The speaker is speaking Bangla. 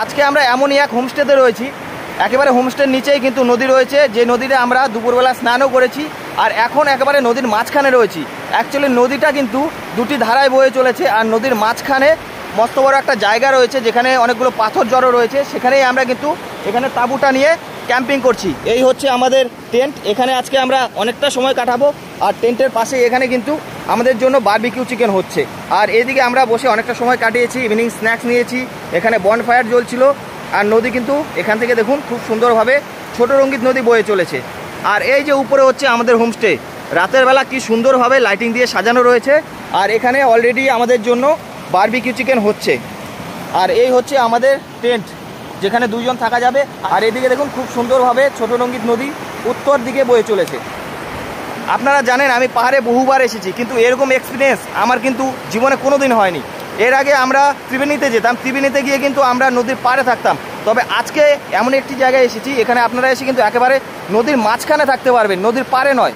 আজকে আমরা এমনই এক হোমস্টেতে রয়েছি, একেবারে হোমস্টের নিচেই কিন্তু নদী রয়েছে, যে নদীতে আমরা দুপুরবেলা স্নানও করেছি। আর এখন একেবারে নদীর মাঝখানে রয়েছি। অ্যাকচুয়ালি নদীটা কিন্তু দুটি ধারায় বয়ে চলেছে, আর নদীর মাঝখানে মস্ত বড় একটা জায়গা রয়েছে যেখানে অনেকগুলো পাথর জড়ো রয়েছে। সেখানেই আমরা কিন্তু এখানে তাঁবুটা নিয়ে ক্যাম্পিং করছি। এই হচ্ছে আমাদের টেন্ট, এখানে আজকে আমরা অনেকটা সময় কাটাবো। আর টেন্টের পাশে এখানে কিন্তু আমাদের জন্য বারবিকিউ চিকেন হচ্ছে। আর এদিকে আমরা বসে অনেকটা সময় কাটিয়েছি, ইভিনিং স্ন্যাক্স নিয়েছি, এখানে বনফায়ার জ্বলছিল। আর নদী কিন্তু এখান থেকে দেখুন খুব সুন্দরভাবে ছোট রঙ্গিত নদী বয়ে চলেছে। আর এই যে উপরে হচ্ছে আমাদের হোমস্টে, রাতের বেলা কি সুন্দরভাবে লাইটিং দিয়ে সাজানো রয়েছে। আর এখানে অলরেডি আমাদের জন্য বারবিকিউ চিকেন হচ্ছে। আর এই হচ্ছে আমাদের টেন্ট, যেখানে দুজন থাকা যাবে। আর এদিকে দেখুন খুব সুন্দরভাবে ছোট রঙ্গিত নদী উত্তর দিকে বয়ে চলেছে। আপনারা জানেন আমি পাহাড়ে বহুবার এসেছি, কিন্তু এরকম এক্সপিরিয়েন্স আমার কিন্তু জীবনে কোনো দিন হয়নি। এর আগে আমরা ত্রিবেণীতে যেতাম, ত্রিবেণীতে গিয়ে কিন্তু আমরা নদীর পাড়ে থাকতাম। তবে আজকে এমন একটি জায়গায় এসেছি, এখানে আপনারা এসে কিন্তু একেবারে নদীর মাঝখানে থাকতে পারবেন, নদীর পাড়ে নয়।